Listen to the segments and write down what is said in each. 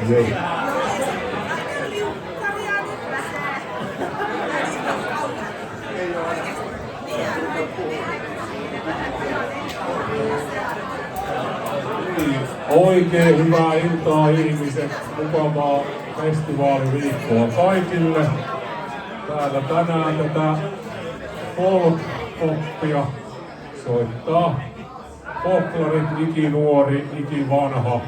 Joo. Oikein hyvää iltaa ihmiset, mukavaa festivaaliviikkoa kaikille. Täällä tänään tätä folk-poppia soittaa Poplarit ikinuori, ikivanha.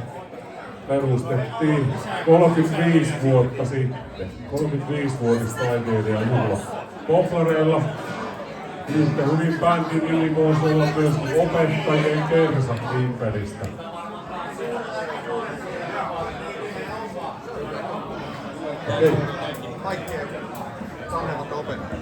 Perustettiin 35 vuotta sitten. 35-vuotista taiteilijajuhla Poplareilla. Yhtä hyvin bändin nimi voisi olla myös opettajien kersat Vimpelistä. Okei. Kaikkea vanhemmat opettajat.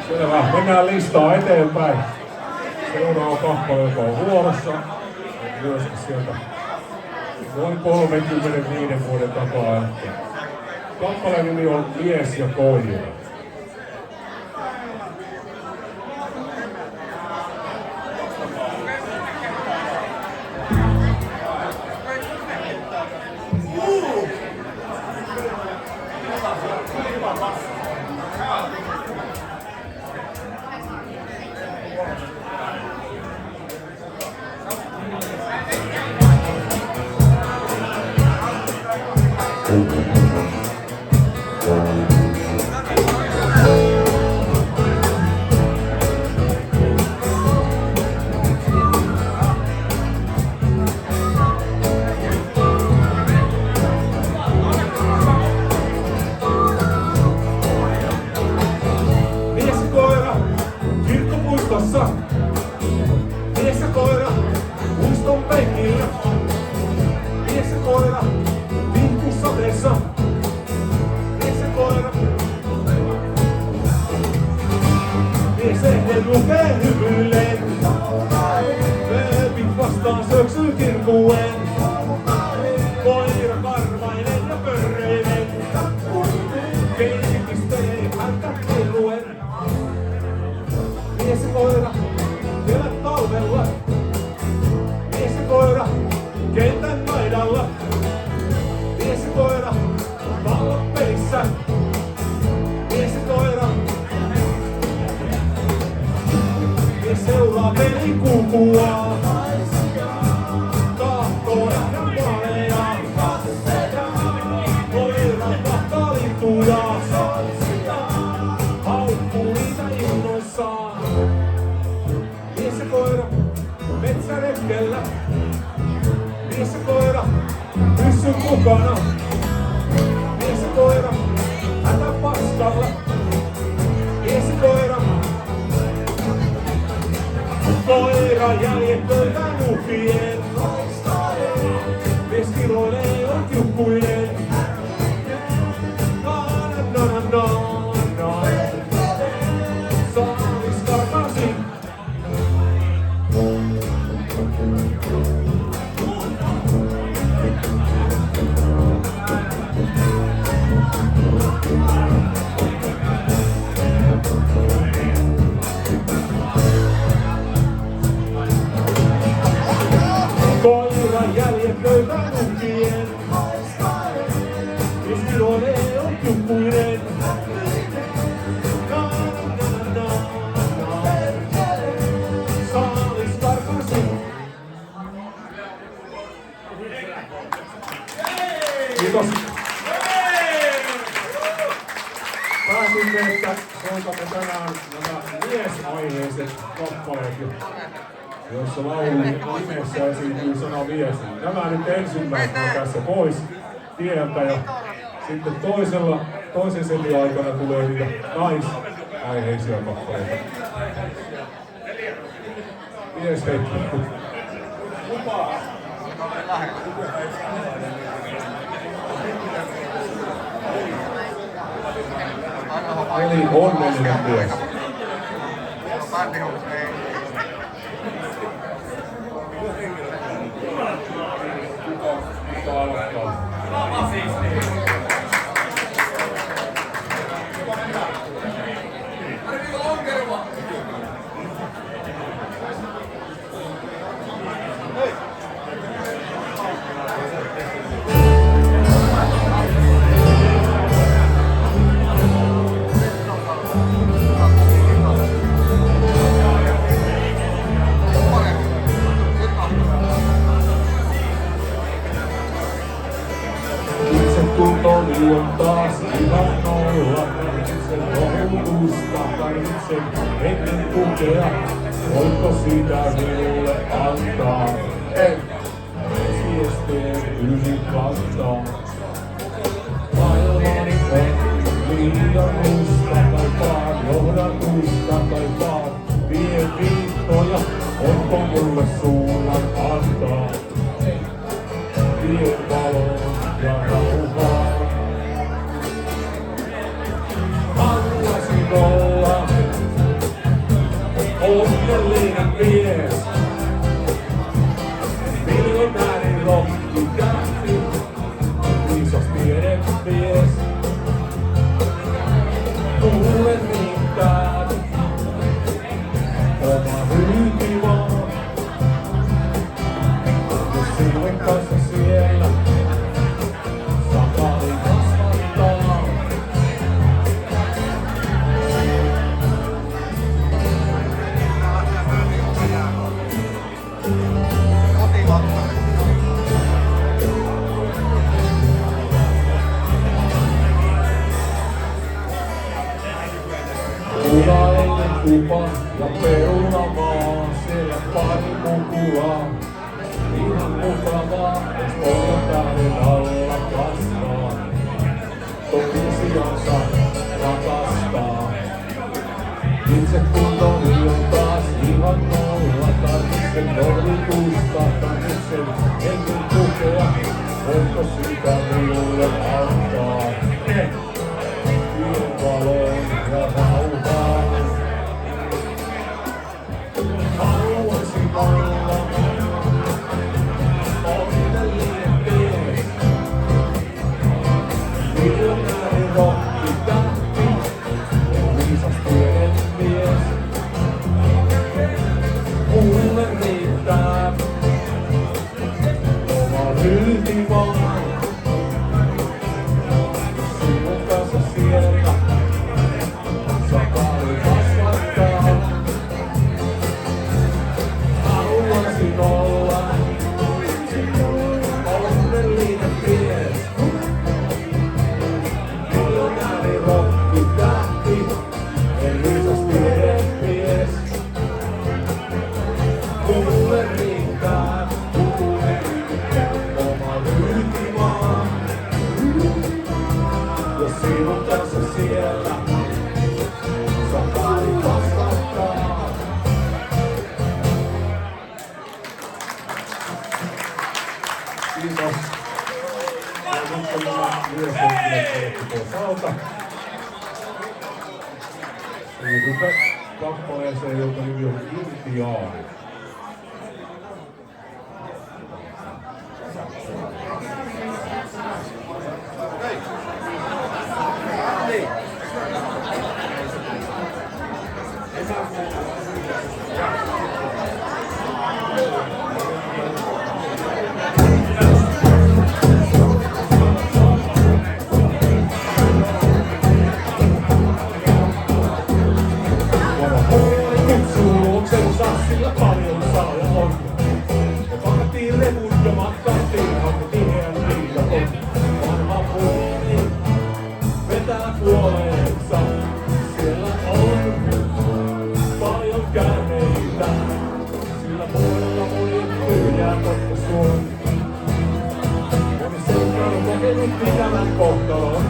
Selvä, mennään listaa eteenpäin. Seuraava kappale, joka on vuorossa, myös sieltä noin 35 vuoden takaa. Kappaleen nimi on Mies ja koira. Mies ja koira, muiston penkillä. Mies ja koira, vinkkusateessa. Mies ja koira. Mies ehden lukee hymyilleen. Lööpit vastaan syöksyy kirkuen. Koira karvainen ja pörreinen. Keitistee häntä kiruen. Mies ja koira, kevät talvella. Mies ja koira, kentän laidalla. Mies ja koira, pallot pelissä. Mies ja koira, mies seuraa pelin kulkua. Tahtoo nähdä maaleja. Koira tahtaa lintuja. Haukkuu niitä innoissaan. Mies ja koira, metsäretkellä. Mies ja koira, pyssyn mukana. Mies ja koira, hätä paskalla. Mies ja koira, koira jäljet löytää nupien. Mies kiroilee on kiukkuinen. Saalis karkasi. Koira jäljet löytää nupien. Mies kiroilee on kiukkuinen. Saalis karkasi. Kiitos. Päätimme, että soitamme tänään nämä miesaiheiset kappaleet, joissa laulun nimessä esiintyy sana mies. Nämä nyt ensimmäisenä tässä pois tieltä ja sitten toisen setin aikana tulee niitä naisaiheisia kappaleita. Mies heittää. Eli onnellinen mies. Kuka aloittaa? Tuntoni on taas ihan nolla. Tarvitsen rohdusta, tarvitsen ennen tukea. Voitko sitä minulle antaa? Ei! Siesteen yli kantaa. Maailmani on liian musta, kaipaan johdatusta, kaipaan tien viittoja. Onko mulle suunnan antaa? Tien valon ja rauhaa. Haluaisin olla onnellinen mies. Miljonääri rokkitähti, viisas tiedemies. Mulle riittää oma hyyti vaan. Jos sinun kanssa siellä sakali kasvattaa. Kotimatta. tupa ja perunamaa, siellä pari mukulaa. Ihan mukavaa, jos polkatähden alla kasvaa. Toisiansa rakastaa. Itse kuntoni on taas ihan nolla. Tarvitsen normitusta, tarvitsen hengen tukea. Voitko sitä minulle antaa? Yön valon ja rauhaa. Haluaisin olla onnellinen mies. Miljonääri rokkitähti ja viisas tiedemies. Mulle riittää oma ryyhti vaan. Sinun kanssa siellä saa paljon kasvattaa. Haluaisin olla onnellinen mies. Miljonääri rokkitähti ja viisas tiedemies. Mulle riittää oma ryyhti vaan. Jos sinun kanssa siellä saa paljon kasvattaa. Kiitos. Ja nyt on nämä yhdessä tuossa alta. Siirrymme kappaleeseen, jonka nimi on Intiaani. Sillä paljon saa ja on. Ja pakattiin levut ja matkattiin hankki tiheän viidakon. Vanha puoli vetää puoleensa. Siellä on paljon käänneitä. Sillä puolella moni tyhjää kotkasuon. Moni seura on kokenut ikävän kohtalon.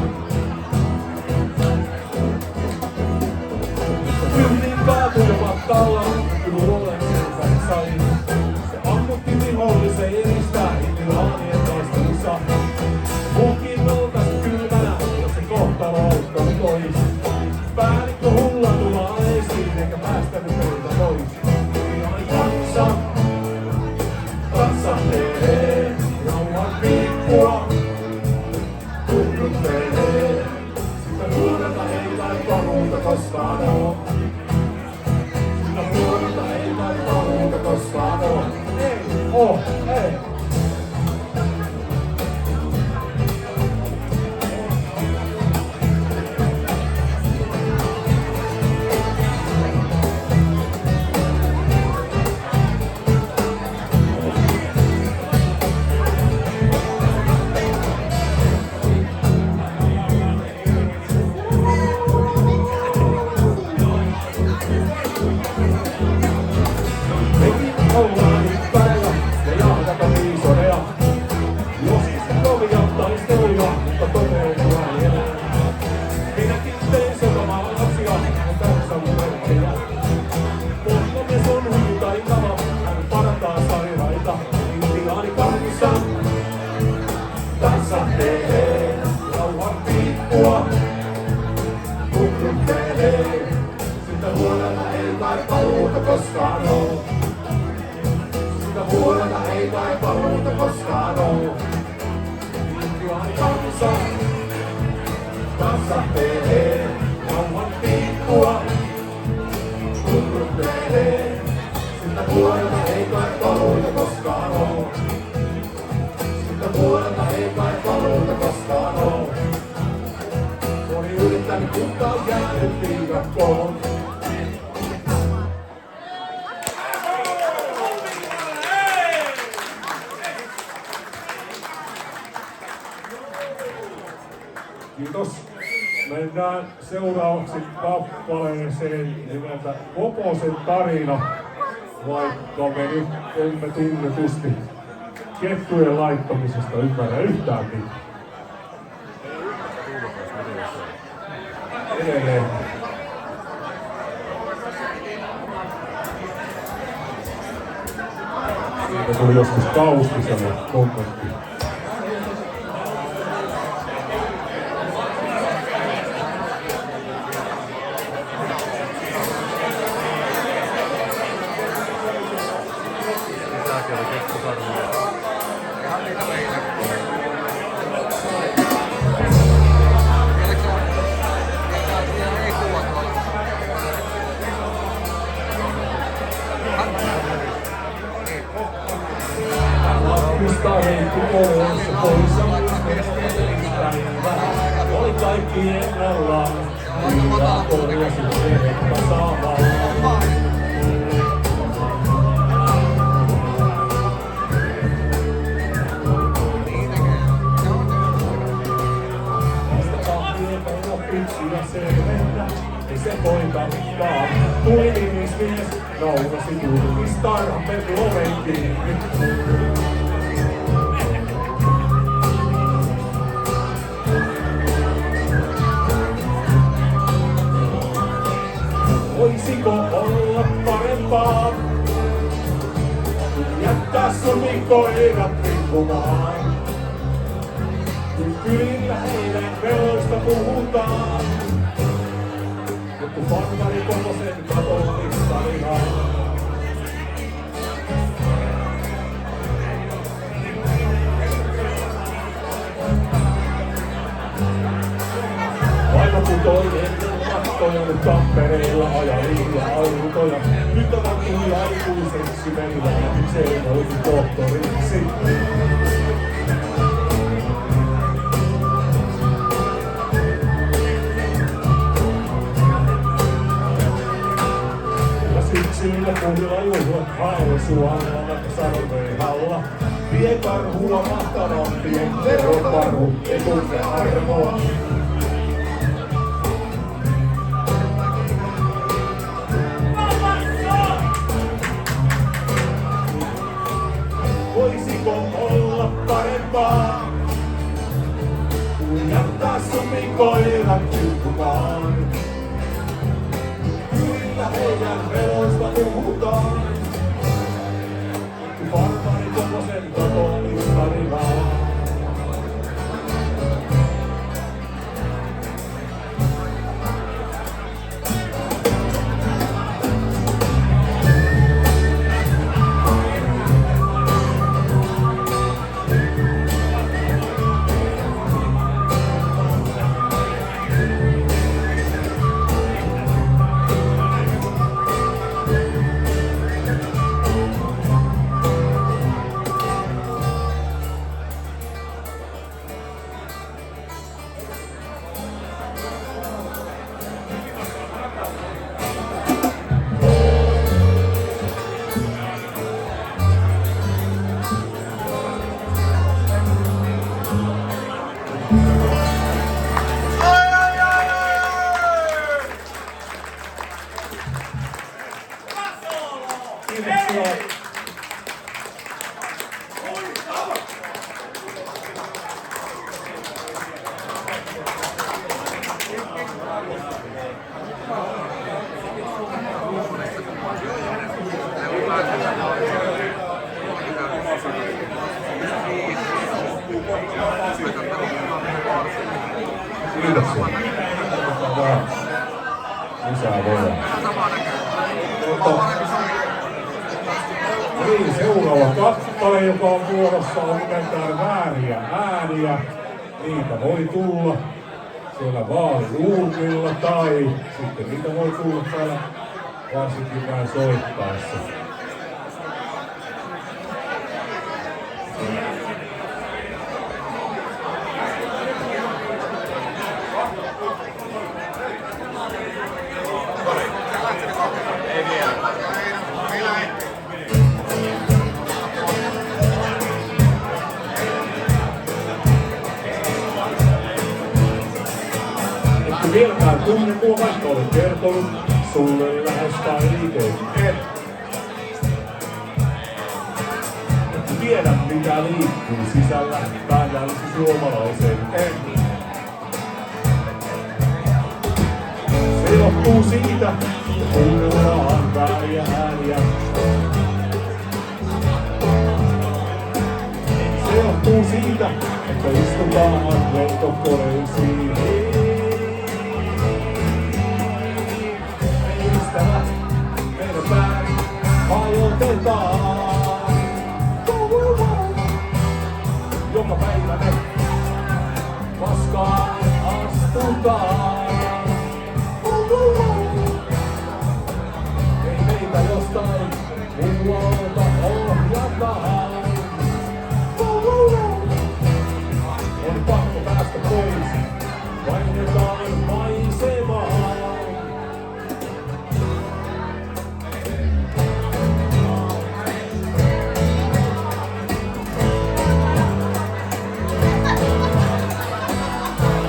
Kyydin kaatuja matkalla. Luolensa sai. Se ammutti vihollisen eristää Indiaanien taistelussa. Munkin nolkas kylmänä, jos se kohtalo auttanut pois. Päällikkö hullatumaan esiin, eikä päästänyt meitä pois. Indiaani kansahtelee, rauhan piippua tunnuttelee. Sitä nuorelta ei kai pahuutta koskaan oo. Nuorta ei kai pahuutta koskaan oo. Ei oo, ei. Ollaan nyt päällä ja jahdata viisoreja. Joskus kovia taisteluja, mutta toteutua ei enää. Minäkin tein sekamaa lapsia, on kansan merkkejä. Pohjamies on hyvin taitava, hän parantaa sairaita. Intiaani tanssahtelee, rauhan piippua tunnuttelee. Sitä huolella ei kai paluuta koskaan oo. Huolella ei kai paluuta koskaan oo. Intiaani tanssahtelee, rauhan piippua tunnuttelee. Sitä huolella ei kai paluuta koskaan oo. Sitä huolella ei kai paluuta koskaan oo. Moni yrittänyt, mutta on jäänyt viidakkoon. Kiitos. Mennään seuraavaksi kappaleeseen nimeltä Koposen tarina, vaikka me nyt emme tunnetusti kettujen laittamisesta ymmärrä yhtään mitään. Edelleen. Siitä tuli joskus Kaustiselle kommentti. Oli kaikki ennallaan, kyllä korjasi että saamaan. Vasta kahvietä opitsi ja selvennä, ei se poikattaa. Tuli nimismies, naurasi julkistaan, ampeli oven kiinni. Voisiko olla parempaa, jättää sun koirat rikkumaan? Kyllä heidän veloista puhutaan, joku farmari Koposen katollistarinaan. Vaimo putoi ennen mattoja, nyt Tampereella ajaliin ja autoja. Nyt on tuli aikuiseksi meillä ja miksei nousi tohtoriksi. Ja syksyllä puhilla juhlat Hausualla, Sarveihalla. Vie karhua mahtavampien verokarhu, ei tunne armoa. Voisiko olla parempaa, kuin jättää sun koirat kylkumaan? Kyllä heidän veloista puhutaan, kun farmari Koposen katollistarinaan. Kiitoksia. Lisää voidaan. Niin, seuraava kappale, joka on vuorossa, on nimeltään Vääriä ääniä. Niitä voi tulla siellä vaaliruumilla tai sitten niitä voi tulla täällä varsinkin vähän soittaessa. Et vieläkään tunne mua, vaikka olen kertonut sulle lähes kaiken. Et tiedä mitä liikkuu sisällä, väännällisi suomalaisen en. Se johtuu siitä, kuunnellaan vääriä ääniä. Se johtuu siitä, että istutaan lentokoneisiin. Ystävät, meidän pään hajotetaan. Joka päivä me paskaan astutaan. Ei meitä jostain muualta ohjataan. On pakko päästä pois, painetaan maisemaan.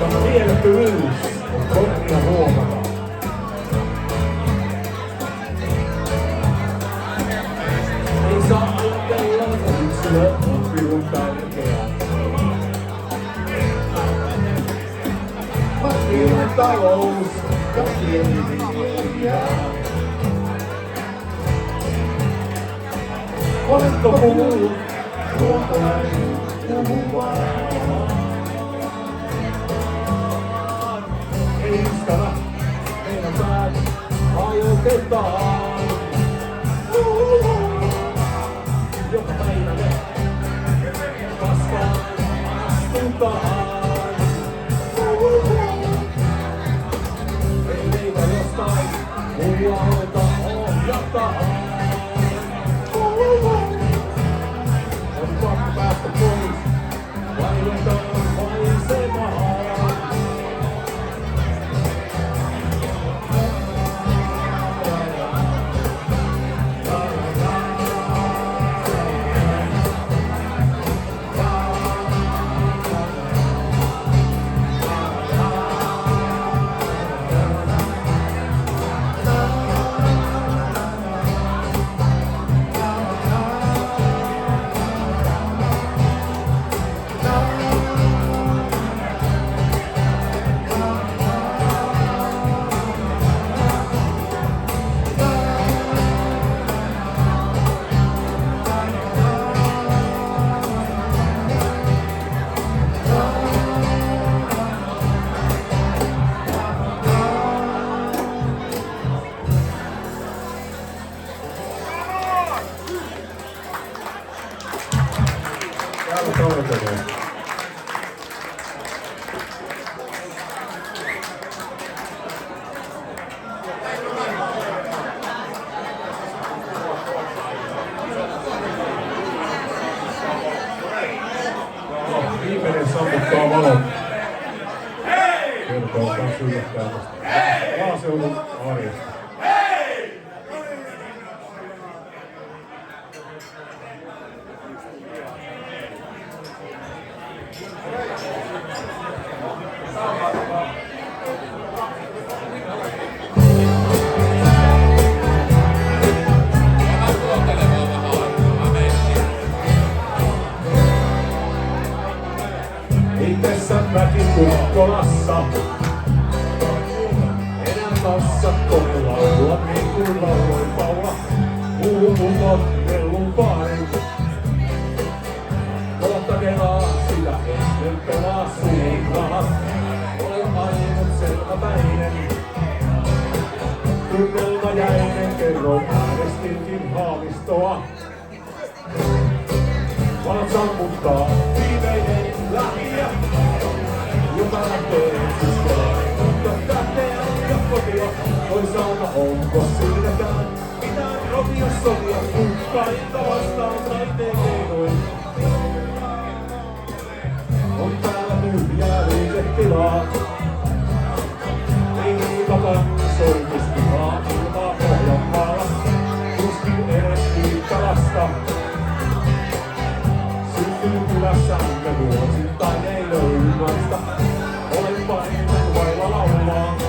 Tämä mielettömyys on korkea huomata. Ei saa ajatella, että yksilö on pirun tärkeä. Markkinoiden talous ja pieniviljelijä. Oletko kuullut ruokalainen puhumaan? Ei ystävä, meidän päät hajotetaan. Joka päivä me paskaan astutaan. Ei meitä jostain muualta ohjataan. On pakko päästä pois, painetaan maisemaan. Viimeinen sammuttaa valot. Kertoo kans yllättää tästä maaseudun arjesta. Itessä mäkin Kukkolassa. Enää kassa koneella niin kuin lauloi Paula. Puhumut kellun vain. Kohta kelaa sitä ennen pelaa suuntaan. Olen ainut selväpäinen. Tunnelmajainen kerroin äänestinkin Haavistoa. Valot sammuttaa viimeinen lähiä, joka lähtee suskeleen, mutta tähtee ja kotia. Toisaalta onko siinäkään mitään roviosotia, kukkainta vastaan taiteen keinoin. On täällä tyhjää liiketilaa, ei liikakaan soituspihaa ilmaa Pohjanmaalla, tuskin edes kiittalasta. Kylässämme vuosittain ei löydy naista. Olen paineen vailla laulaa.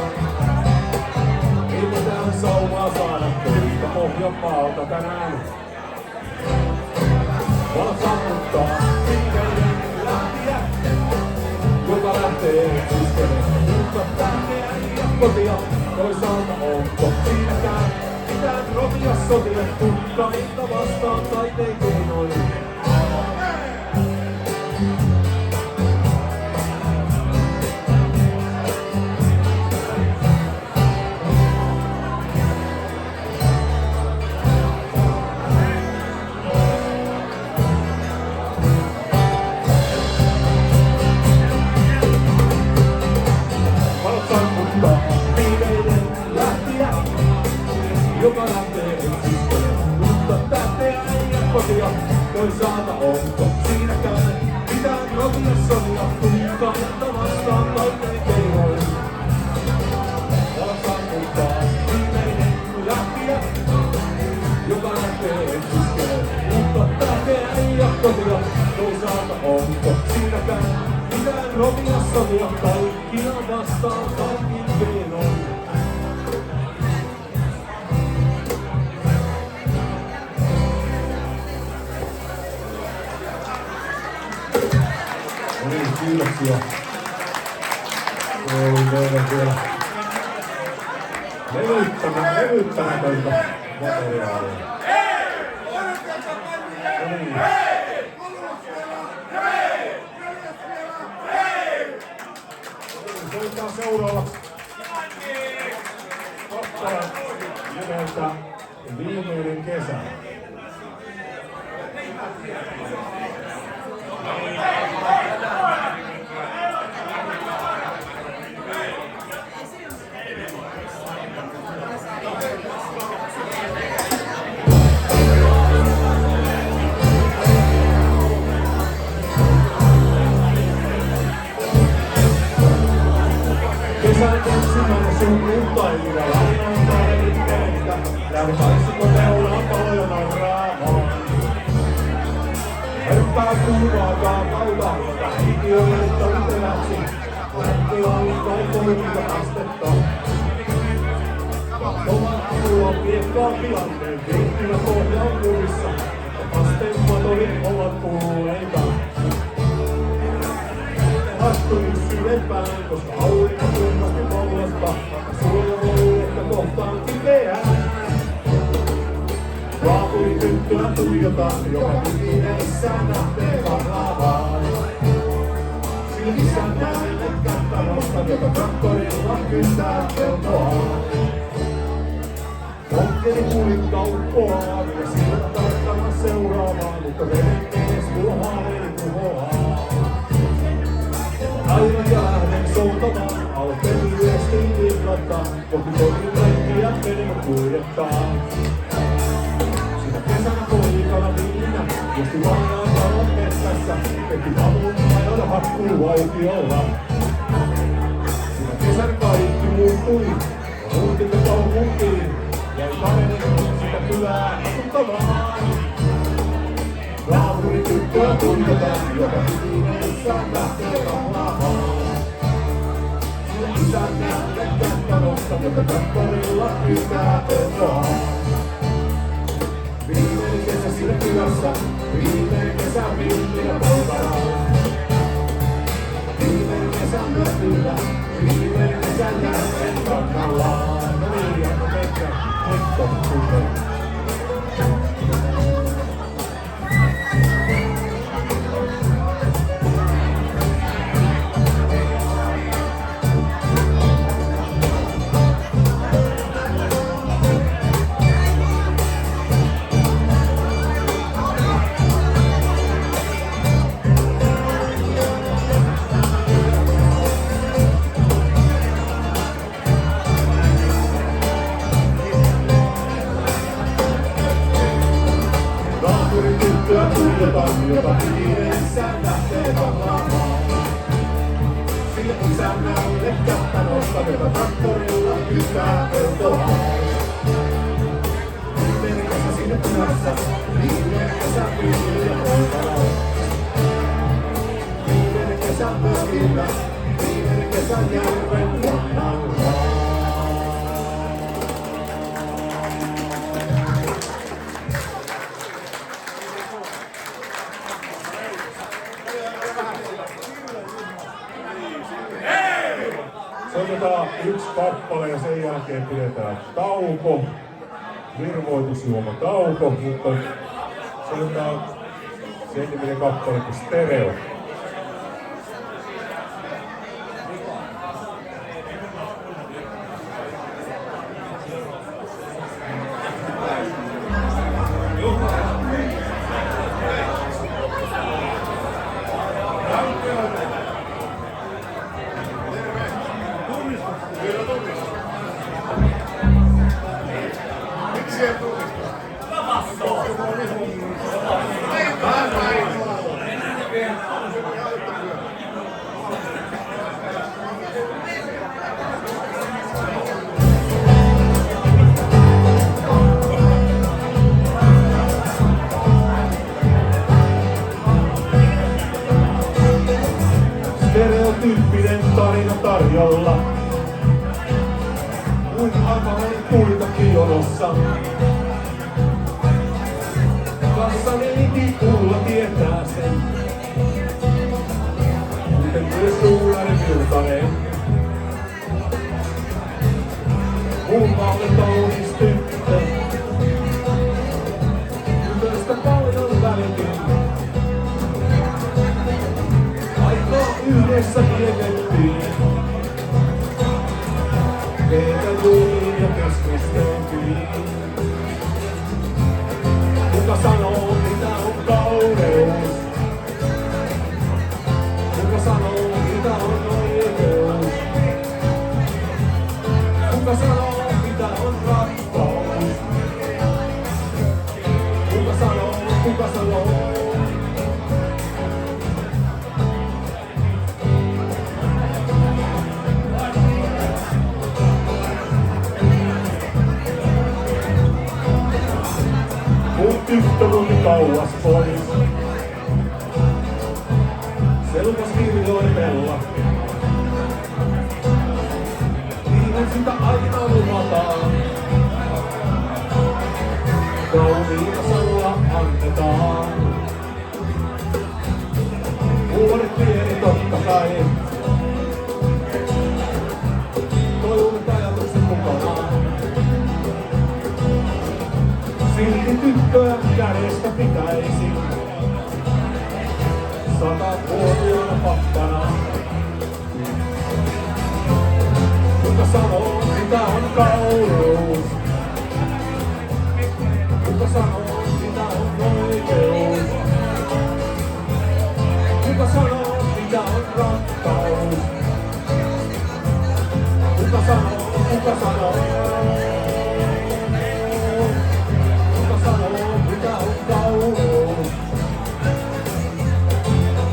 onko siinäkään mitään roviassa mua kaikkia vastaan kaikin keinoin. No niin, kiitoksia. Se oli meidän vielä levyttämätöntä materiaalia. No niin. Soitetaan seuraavaksi kappale nimeltä Viimeinen kesä. Kesän ensimmäinen sunnuntai, minä lainaan päivitteitä. Lähden taisiko neulaan paljon raamaan. Herppää kuivaakaan kautaalta, hiki on jättänyt eläksi. Lähti alkaa korvita astetta. Oman avulla on piekkaan tilanteen, viittynä pohja on kurissa. Asteen matorit ovat pulleita. Astuin syvempään, koska aurinko kummasti mollasta. Suojelu ehkä kohtaan kipeään. Raapurin tyttöä tuijotan, joka pimeissään nähtee karnavaan. Silmissään näen kättä nostan, joka traktorilla kyntää peltoaan. Onkkeli kuulittaa uppoaa, ja silmät tarkkana seuraavaan, mutta veden ees kulhaa ei tuhoaa. Aivan ja lähden soutamaan, alpeni viestiin virrata, kohti toinen kaikkia veneen kuljettaa. Sinä kesänä poikana viinä, josti vainaa talon metsässä, teki avun ajan hakkuu autiolla. Sinä kesän kaikki muuttui, ja muutimme kaupunkiin, jäi paremmin sitä kylää asuttavaan. Raapurin tyttöä tunnetaan, joka pimeissään lähtee kahlaamaan. Isän näette kättä nostan, joka traktorilla kyntää peltoaan. Viimeinen kesä siinä kylässä, viimeinen kesä villinä poltaraan. Viimeinen kesä mökillä, viimeinen kesä jälkeen kannallaan. No niin, Janno Pekka, Mikko, Kuke. Jota pimeissään lähtee kahlaamaan. Sille isännälle kättä nostan, jota traktorilla kyntää peltoaan. Viimeinen kesä sinne kylässä, viimeinen kesä villinä poltaraan. Viimeinen kesä mökillä, viimeinen kesä järven rannalla. Soitetaan yksi kappale ja sen jälkeen pidetään tauko, virvoitusjuoma tauko, mutta soitetaan sen niminen kappale kuin Stereo. Miksi ei tunnista? samantyyppinen tarina tarjolla. Kuin alkoholin kuitakin jonossa. Kassaneiti kuulla tietää sen. Kuten myös Suulari Virtanen. Muualle kaunis tyttö. Tytöstä paljon välitin. Aikaa yhdessä vietettiin. Meitä juuriin ja keskusteltiin. Kuka sanoo mitä on kauneus? Kuka sanoo mitä on oikeus? Kuka sanoo mitä on rakkaus? Kuka sanoo, kuka sanoo? Tyttö muutti kauas pois. Se lupas kirjoitella. Niinhän sitä aina luvataan. Kauniita sanoja annetaan. Vuodet pieni totta kai. Toivot ajatukset mukanaan. Silti tyttöä kädestä pitäisi 100-vuotiaana pappana. Kuka sanoo mitä on kauneus? Kuka sanoo mitä on oikeus? Kuka sanoo mitä on rakkaus? Kuka sanoo, kuka sanoo? Mitä on kauneus?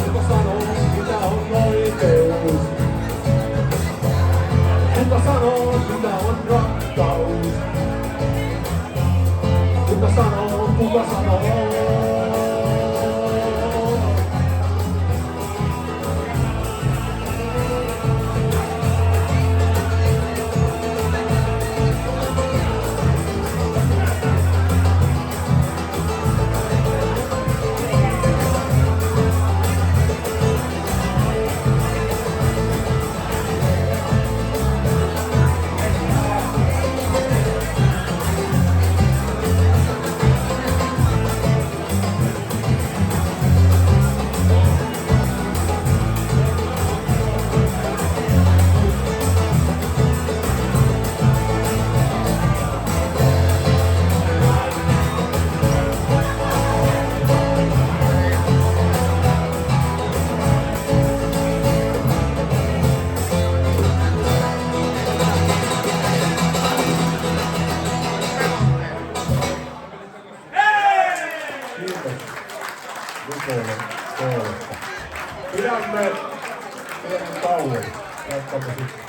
Kuka sanoo, mitä on oikeus? Kuka sanoo, mitä on rakkaus? Kuka sanoo, kuka sanoo? Pidämme tauon. Jatkamme sitten.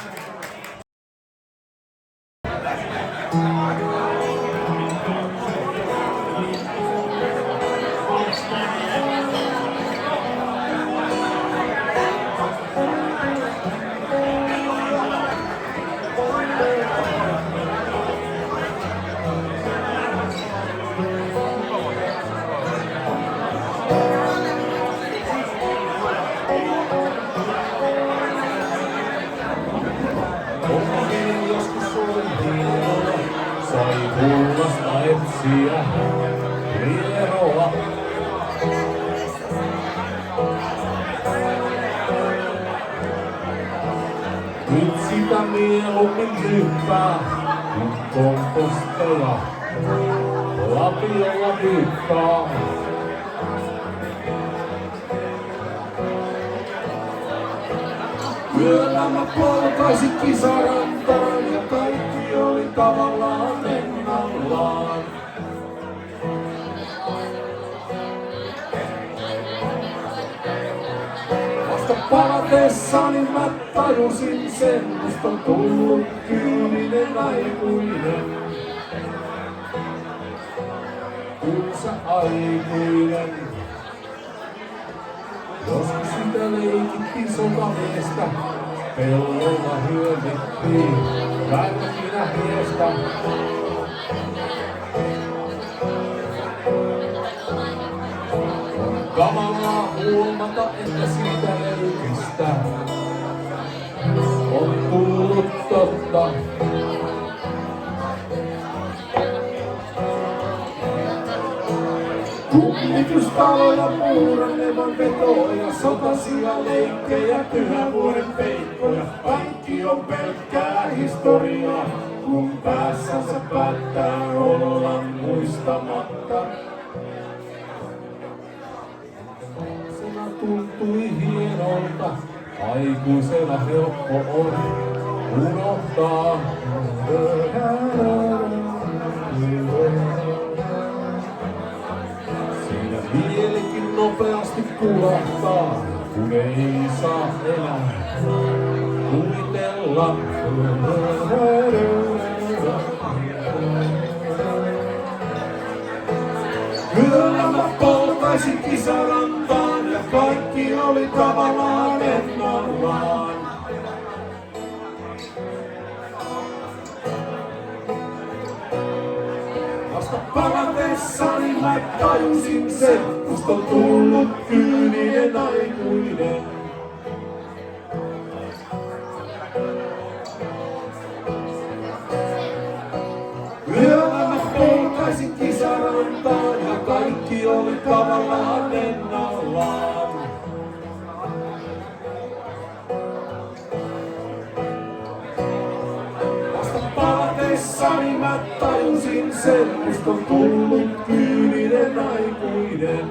Sai kuulasta etsiä rieroa. Nyt sitä mieluummin hyppää, kun komposteja lapiolla viikkaa. Yöllä mä polkaisin kisarantaan ja kaikki oli tavallaan ennallaan. Vasta palatessani mä tajusin sen, musta on tullut kyyninen aikuinen. Tylsä aikuinen. Joskus sitä leikittiin sotamiestä, pellolla hyödyttiin värkinä miestä. On kamalaa huomata, että siitä leikistä on tullut totta. Kummitustaloja, muuranevan vetoja, sotasia, leikkejä, pyhävuoren peikkoja. Kaikki on pelkkää historiaa, kun päässänsä päättää olla muistamatta. Lapsena tuntui hienolta, aikuisena helppo on unohtaa. Mielikin nopeasti kulahtaa, kun ei saa enää kuvitella. Yöllä mä poltaisin kisarantaan ja kaikki oli tavallaan ennallaan. Vasta palatessani mä tajusin sen, musta on tullut kyyninen aikuinen. Yöllä mä polkaisin kisarantaan ja kaikki oli tavallaan ennallaan. Vasta palatessani mä tajusin sen, musta on tullut kyyninen aikuinen.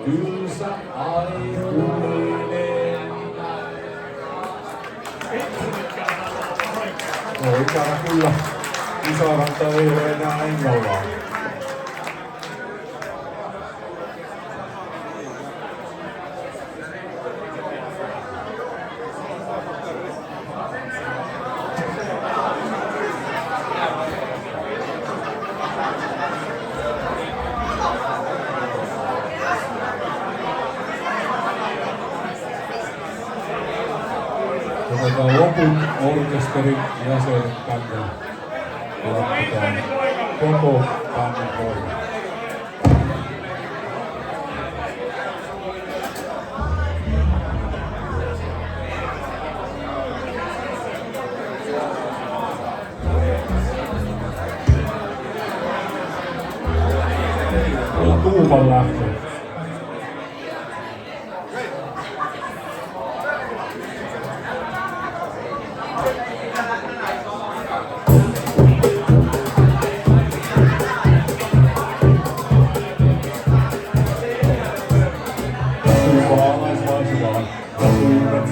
Tylsä aikuinen. No ikävä kyllä, kisaranta ei ole enää ennallaan. Otetaan loput orkesterin jäsenet tänne ja jatketaan koko bändin voima. Tuupan lähtö.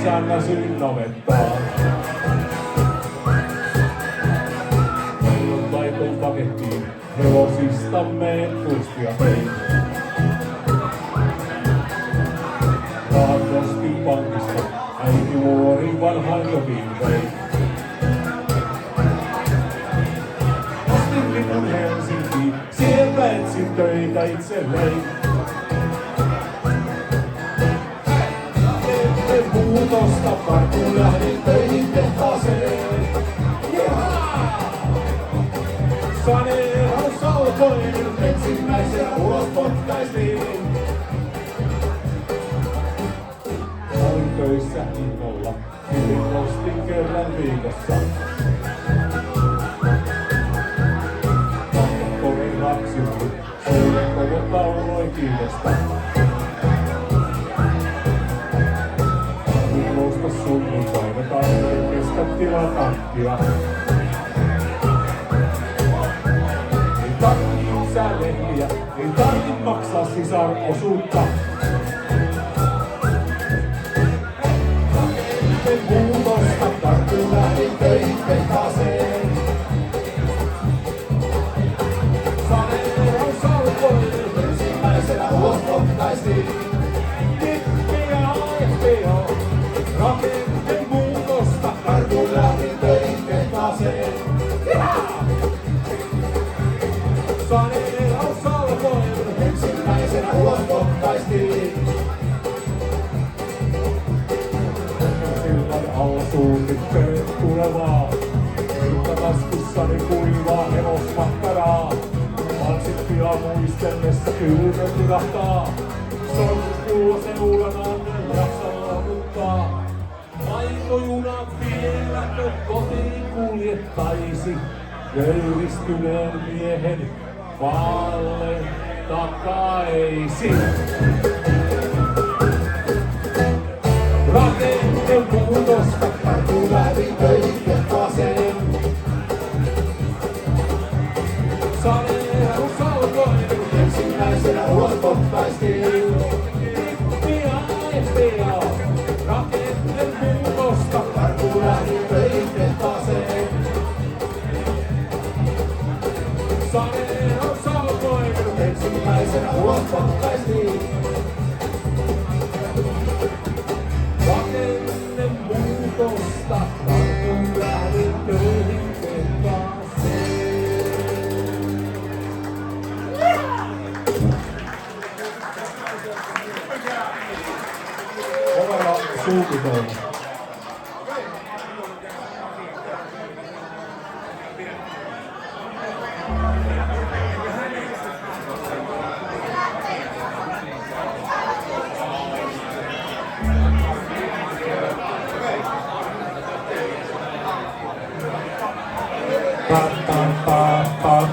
Sään väsyin navettaan. Meillä on taikon pakettiin hevosistamme tuskia tein. Rahat nostin pankista, äiti vuori vanhaan jokin vei. Ostin lipun Helsinkiin, sieltä etsin töitä itselleen. Muutosta parkuun lähdin töihin tehtaaseen. Saneeraus alkoi, ensimmäisenä ulos potkaistiin. Olin töissä innolla, hyvin ostin kerran viikossa. Kovin lapsittu, suuren kovot lauloi kiitosta. Sunnuntaina tarvitsen kestä tilatakkia. Ei tarvitse lisää lehtiä, ei tarvitse maksaa sisarosuutta. Rakenteen muutosta tarttuun lähdin töihin tehtaaseen. Saneeraus alkoi, ensimmäisenä ulos potkaistiin. Rakenteen muutosta tarttuun lähdin töihin tehtaaseen. Saneeraus alkoi, ensimmäisenä ulos Liikahtaa, sorkkuu seuranaan ja saavuttaa. Maitojuna vieläkö kotiin kuljettaisi, köyristyneen miehen vaalle takaisin. Rakenteen muutosta, kun lähdin töihin vaseen. Saneeraus alkoi, ensimmäisenä ulos potkaistiin. Pian, rakenteen muutosta, kun lähdin töihin vaseen. Saneeraus alkoi, ensimmäisenä ulos potkaistiin. Rakennemuutosta, kun lähdin töihin taaseen. Ovella suukitoimu.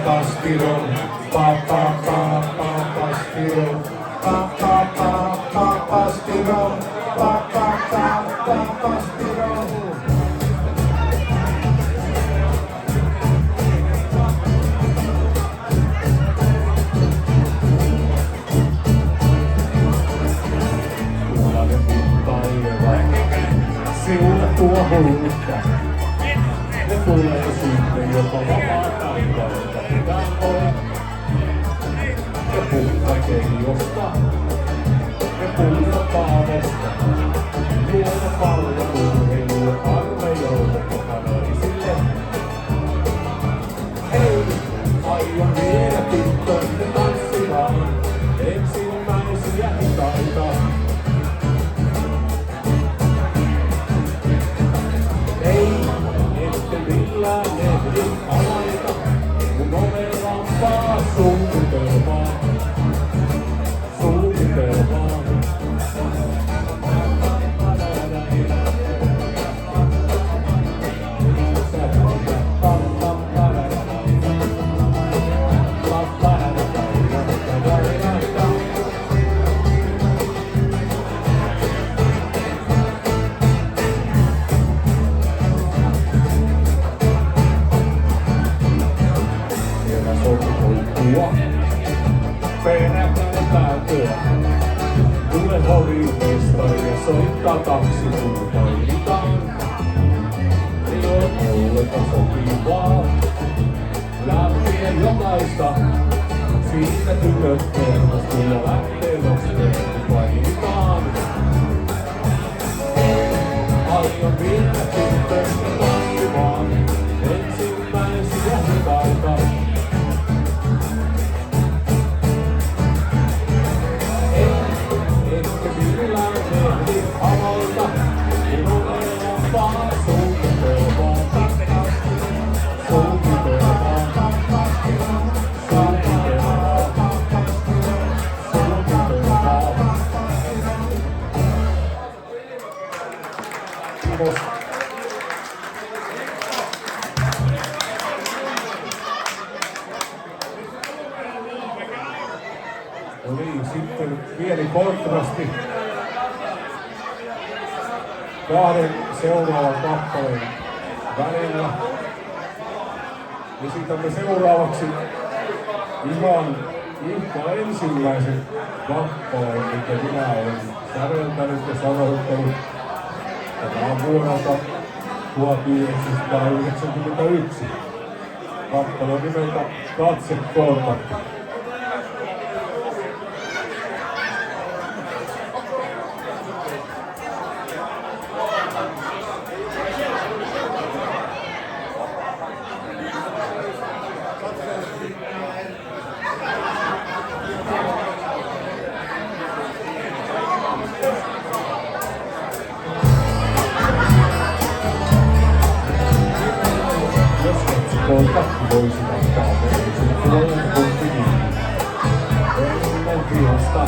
Papastiro, papastiro, papastiro, papastiro. Kuulen päivä, sinulle tuo hulkka. Ne tulee sitten joka vapaa taikailta pitää voi. Ja puhuta keiosta, ja puhuta paavesta. Luoda paljon urheilua armeijoille kokanaisille. Hei, aion viedä tyttöiden tanssimaan ensimmäisiä hitaita. Ei, ette millään ehdi havaita, kun ovelampaa suunnitelmaa. Suunnitelmaa. Peräkkäin päätyä. Tule hovimestari ja soittaa taksi kun toimitaan. Ei ole ollenkaan sopivaa. Lämpiä jokaista. Siitä tytöt kerrasta ja lähtee nosteen kun painitaan. Aion viedä tyttöistä tanssimaan ensimmäisiä hitaita. No niin, sitten pieni kontrasti kahden seuraavan kappaleen välillä. Esitämme seuraavaksi ihan ensimmäisen kappaleen, mitä minä olen säveltänyt ja sanoittanut. Tämä on vuodelta 1991. Kappale on nimeltä Katsekontakti. Kontakti voisi ottaa merkitsen puolen puntin. Ennen vihasta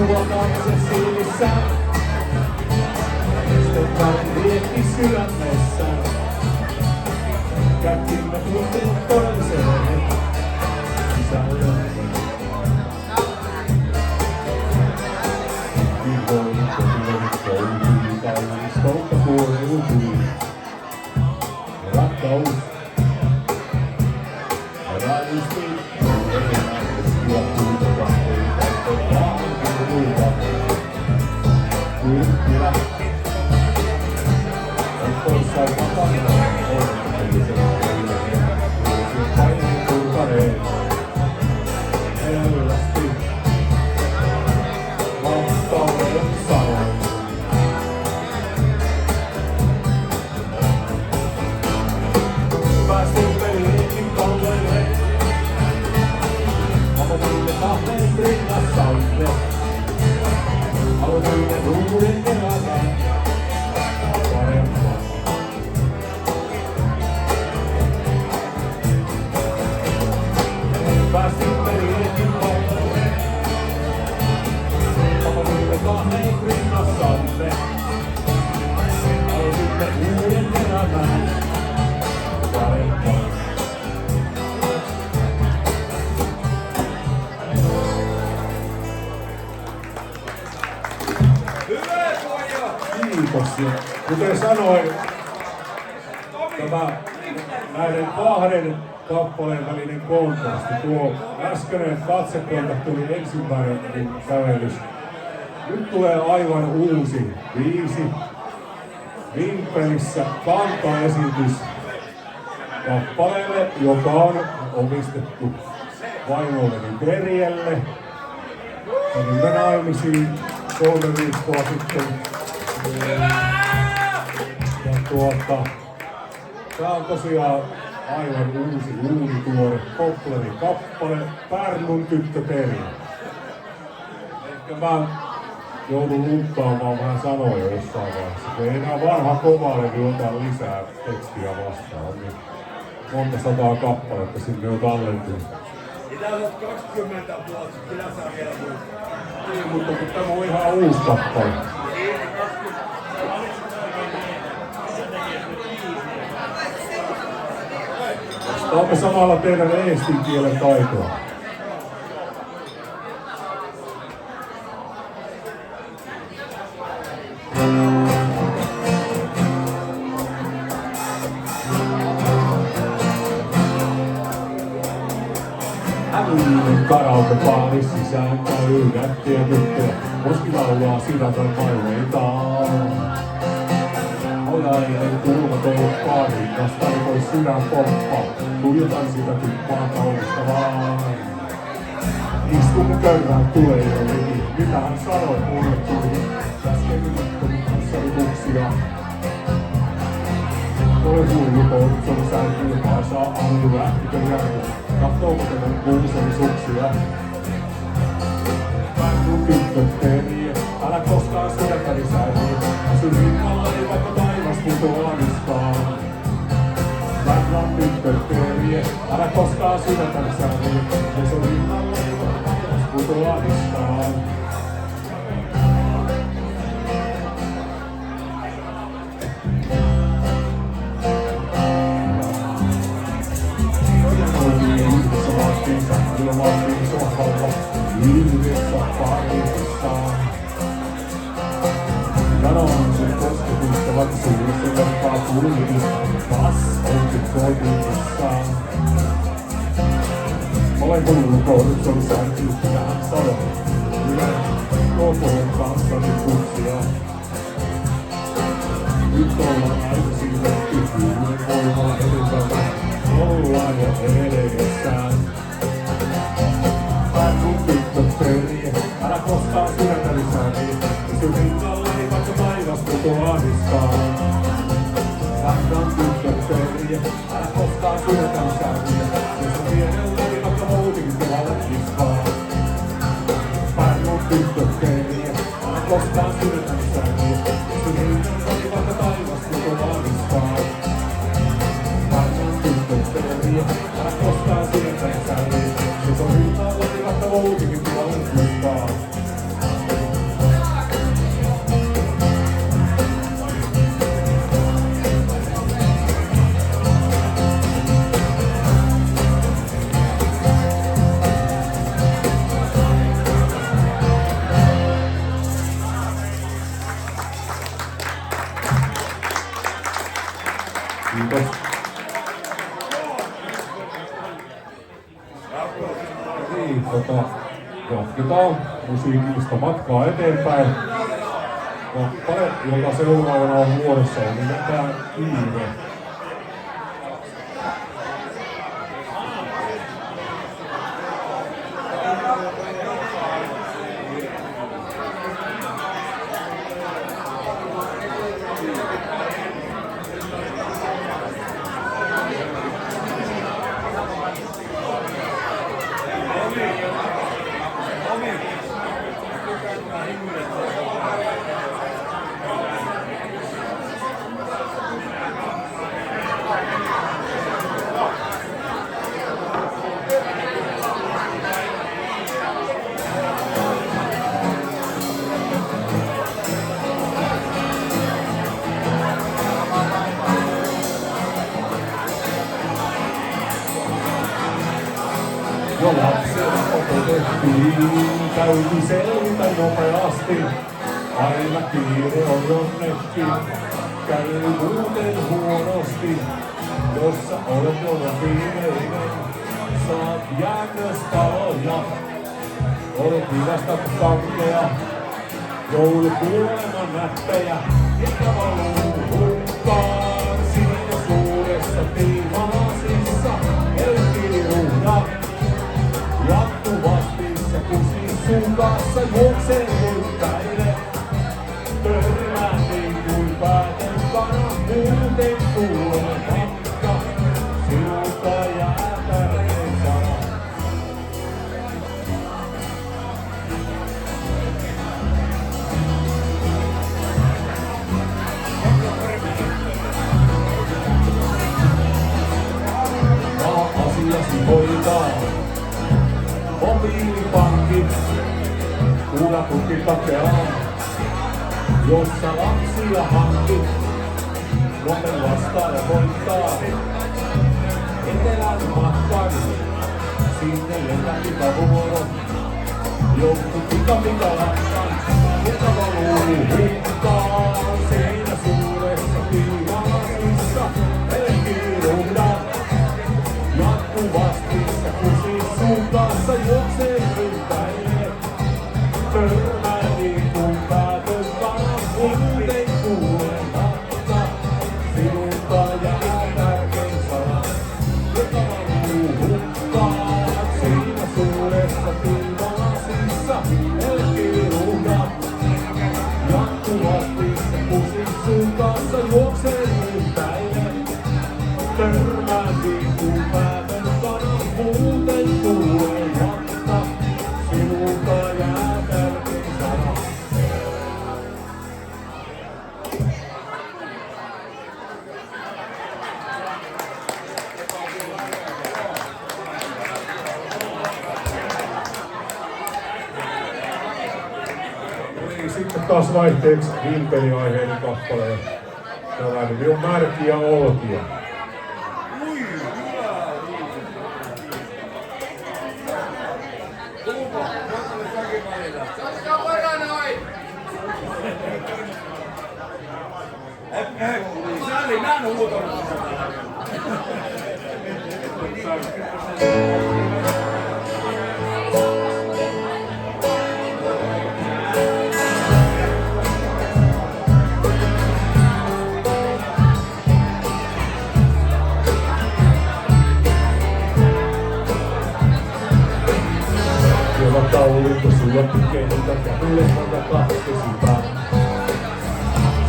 tuokaisen silmissä. Sitten riekki sydämessä. Kättimme tuntunut todelliseen sisälle. Vihdoin kotiin kallis kautta puoleutui. Rakkaus. Raisti. Ja kuitenkaan ei täytä vaan Kyrkkilä. Poissa vakana on eilisen eilen. Vuosien painin turvareen. Hellästi. Mahtauden sanoin. Päästimme liekin kalleille. Aloitimme kahden rinnassamme. Aloitimme uuden elämän. Parempaa. Päästimme liekin kalleille. Aloitimme kahden rinnassamme. Aloitimme uuden elämän. Parempaa. Kiitos. Ja kuten sanoin, tämä näiden kahden kappaleen välinen kontrasti, tuo äskeinen katsekontakti tuli ensimmäinen sävellys. Nyt tulee aivan uusi biisi. Vimpelissä kantaesitys kappaleelle, joka on omistettu vaimolleni Terjelle. Menimme naimisiin 3 viikkoa sitten. Ja tää on tosiaan aivan uusi uunituore Koplerin kappale Pärnun tyttö Terje. Ehkä mä joudun luuttaamaan vähän sanoja jossain vaiheessa. Kun ei enää vanha kovalevy ota lisää tekstiä vastaan, niin monta sataa kappaletta sinne on tallentunut. Mitä olet 20 vuotta, kyllä saa vielä muistaa. Niin, mutta kun tämä on ihan uusi kappale. Saamme samalla teidän eestin kielen taitoa. Hämyinen karaokebaari sisään käy nättiä tyttöjä. Moski laulaa sidatan maineitaan. Ojainen kulmaton pari, kastani pois sydän pomppa. Tuijotan sitä tuppaa kaunista vaan. Istun köyhän tulee jo liki, mitä hän sanoi mulle tuli. Äsken yrittänyt kanssarikuksia. Olen hullu koutson sänkyyn, vaan saa allu lähtikön järku. Kahtoo miten kuuseni suksia. Pärnun tyttö Terje, älä koskaan sydäntäni säihin. Asy rinnallani vaikka taivas putoaa niskaan. Pärnun tyttö Terje, älä koskaan sydäntäni säihin. Asy rinnallani vaikka taivas putoaa niskaan. Ilmaantiin sohvalla, yhdessä parissaan. Janoan sen kosketusta, vaikka suurissa leppaa kulmista. Taas onkin koitumissaan. Olen tullut kohdutson sänkystä, hän sanoi. Ylen kokoon kanssani kutsia. Nyt ollaan aina siirretty kyvyn voimalla edeltävä. Ollaan jo edessään. Pärnun tyttö Terje, älä koskaan sydäntäni säihin. Isy rinnallani vaikka taivas putoaa niskaan. Pärnun tyttö Terje, älä koskaan sydäntäni säihin. Isy rinnallani vaikka muutin tilalle niskaan. Pärnun tyttö Terje, älä koskaan sydäntäni säihin. Isy rinnallani vaikka taivas putoaa niskaan. Pärnun tyttö Terje, älä koskaan sydäntäni säihin. Se on rinnallani vaikka muutinkin tilalle niskaan. Kiitos. Niin, jatketaan musiikillista matkaa eteenpäin. Kappale, joka seuraavana on vuorossa, on nimeltään Kiire. Jo lapsena opetettiin, täytyy selvitä nopeasti. Aina kiire on jonnekin, käy muuten huonosti. Jos sä olet jollain viimeinen, saat jäännöspaloja. Olet hidasta kankea, joulukuoleman näppejä. Mikä valuu hukkaan siinä suuressa tiimalasissa. Elkiruhda. Jatkuvasti se kusi sun kanssa juoksee hylkäile. Törmää niin kuin päätön kana, muuten kuulee matka. Sinulta jää tärkein sana. Maa asiasi hoitaa. Mobiilipankki, kuulapukki kakeaa. Jos sä lapsia hankit, nopen vastaa ja voittaa. Etelän matkan, sinne lentää pikavuoro. Joku pika lakkan, joka valuu hukkaan. Siinä suuressa tiimalasissa, elkiruhdat. Jatkuvasti se kusi sun kanssa juoksee yltäille. Törmää niin kuin päätön kana, muuten kuulee matka. Sinulta jää tärkein sana, joka valuu hukkaan. Siinä suuressa tiimalasissa elkiruhdat. Jatkuvasti se kusi sun kanssa juoksee yltäille. Törmää niin kuin päätön kana, muuten kuulee matka. Sinulta jää tärkein sana. Eli sitten taas vaihteeksi vimpeliaiheinen kappale. Tämä nimi on Märkiä olkia. Sali, mä en oo huutanut Joka taulukko sulla kenttä kävelle monta kahtesipää.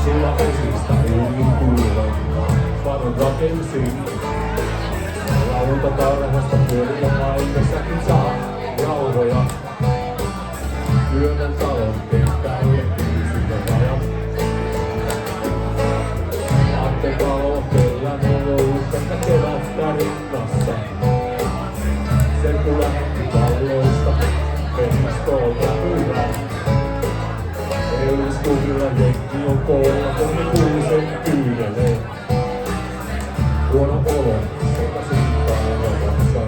Sulla esistä hyvin kuulen, varon rakensin. Lautatarhasta pyörillä paikassakin saa jauhoja. Työnnän talon tehtäille kyysillä rajat. Aattotalo kellään on uhkasta kevättä rinnassa. Serkku lähti palloista, pehmistolta hyvää. Euriskuvilla jengi on koolla, kun ne kuusen kyydelee. Huono olo, sekaisin päivässä.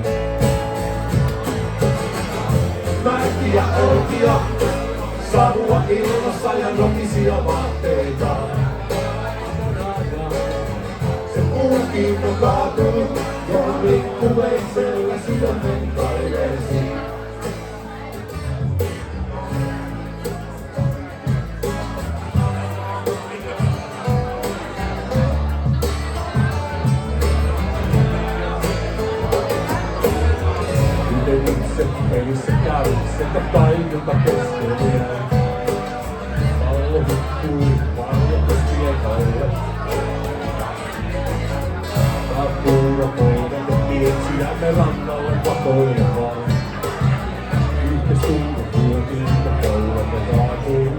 Märkiä olkia, savua ilmassa ja nokisia vaatteita. Se kulki puukin on kaatunut, johon liikkuveitsellä sydämen kaiversi. Itse pelissä käy sekä kaikilta kesken jää. Pallo hukkui varjokostien alle. Apura kohdelle pietsijämme rannalle vakoilevaan. Yhteistunto tuotiin ja koulamme kaatuin.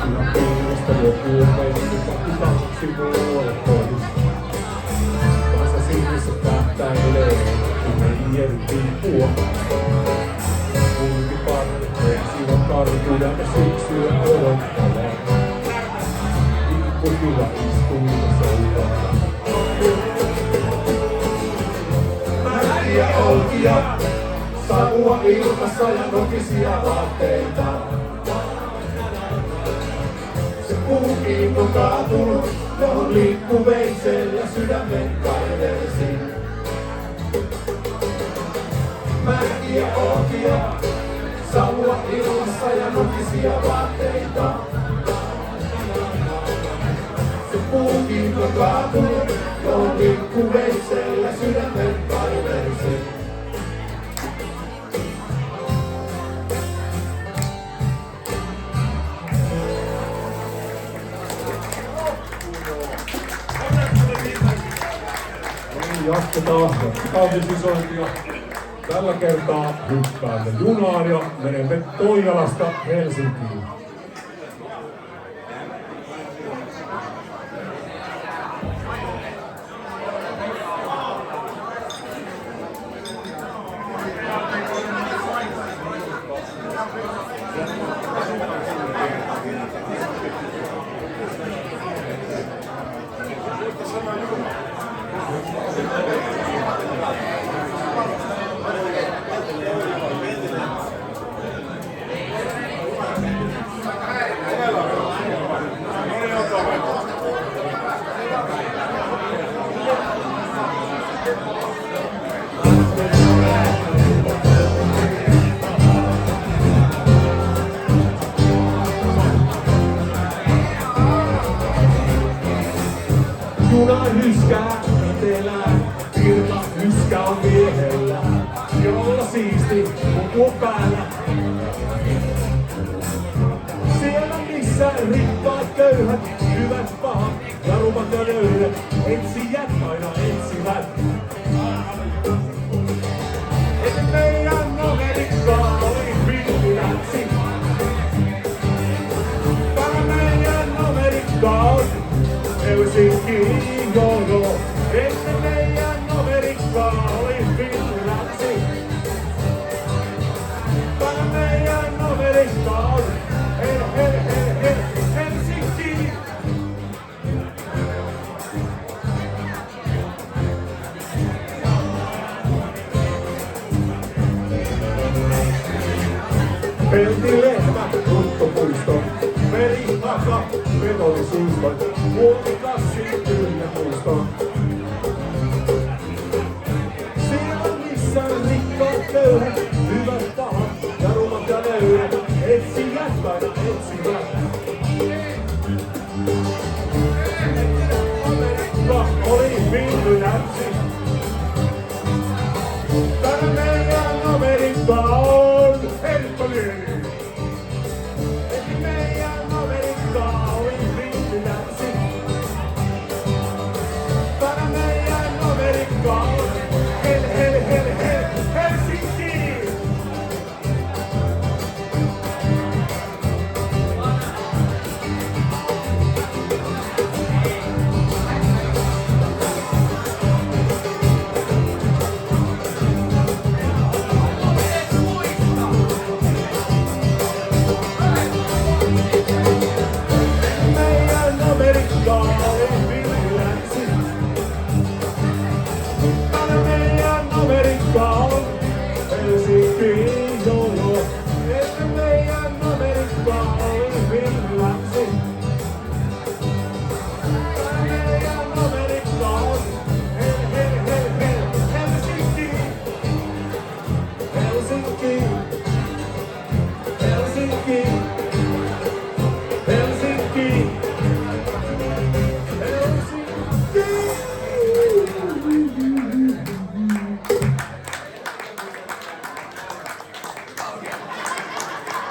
Kyllä piiristä joku meistä kaikki tanssi muualle pois. Kansa sinissä tähtäilee. Meijerittiin puo. Kulkiparret etsivät karkuja ja syksyä odottavat. Ikkukilla istuu ja seuraa. Märiä olkia, savua ilmassa ja nokisia vaatteita. Se puukin on kaatunut, johon liikkuveitsellä sydämen kaiversi. Mäkiä olkia, savua ilmassa ja nokisia vaatteita. Se puukin on kaatunut, johon liikkuveitsellä sydämen kaiversi. Jatketaan kaupungisisointia. Tällä kertaa hyppäämme junaan ja menemme Toijalasta Helsinkiin. Juna hyskää etelään, firma hyskä on miehellä, jolla siisti puku on päällä. Siellä missä rikkaat köyhät, hyvät pahat ja rumat ja löydät, etsijät aina etsivät. Et meidän Amerikka oli villilätsi. Tää meidän Amerikka on Helsinki, joo. Ennen meidän Amerikka oli villilätsi. Tää meidän Amerikka on Helsinki. Peltilehmä, ruttopuisto, merihaka, betonisustot, muovikassi, tyhjäpuisto. Siellä missä rikkaat köyhät, hyvät pahat ja rumat ja löydät, etsijät aina etsivät. Amerikka oli villilätsi. Tää meidän Amerikka on Herttoniemi. Eli meidän Amerikka oli villilätsi. Tää meidän Amerikka on Helsinki.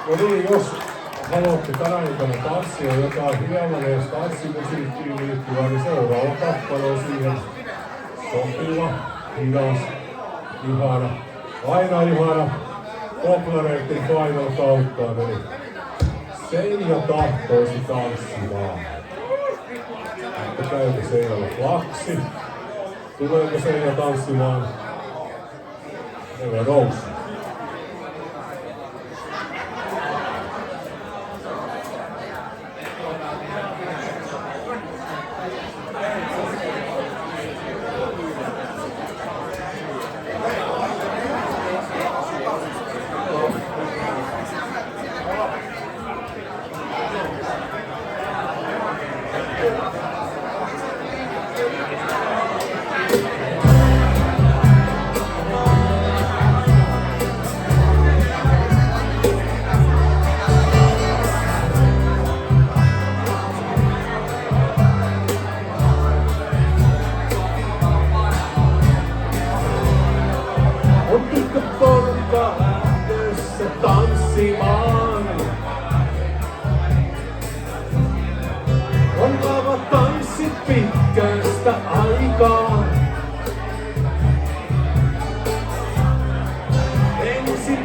No niin, jos haluatte tänä iltana tanssia jotain hieman edes tanssimusiikkiin liittyvää, niin seuraava kappale on siihen sopiva, hidas, ihana, aina ihana, Poplareiden Final Countdown, eli Seija tahtoisi tanssimaan. Että käykö Seijalla flaksi? Tuleeko Seija tanssimaan? Seija nousi.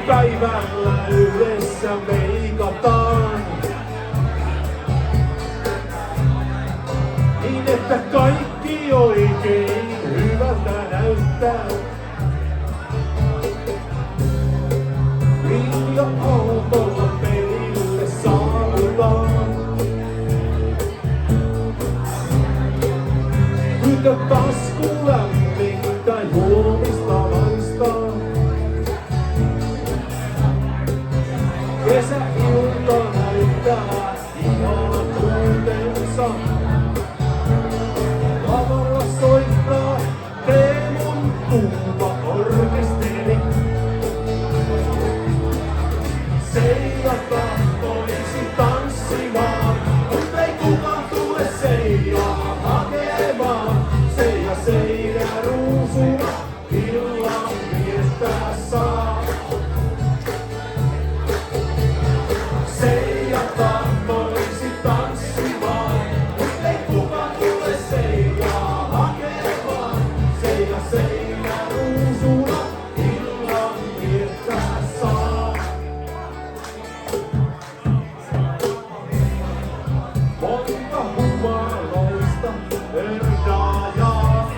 Päivällä yhdessä meikataan, niin että kaikki oikein hyvältä näyttää. Linja-autolla meille saavutaan, kuinka tasku lämmintä juomista maistaa. Kesäilta näyttää ihanuutensa. Lavalla soittaa Teemun tuuba-orkesteri. Seija tahtoisi tanssimaan, mutta ei kukaan tule Seijaa hakemaan. Seija Seinä ruusuna illan viettää saa. Seija tahtoisi tanssimaan, mut ei kukaan tule Seijaa hakemaan. Seija Seinä ruusuna illan viettää saa. Monta humaloista verdaajaa.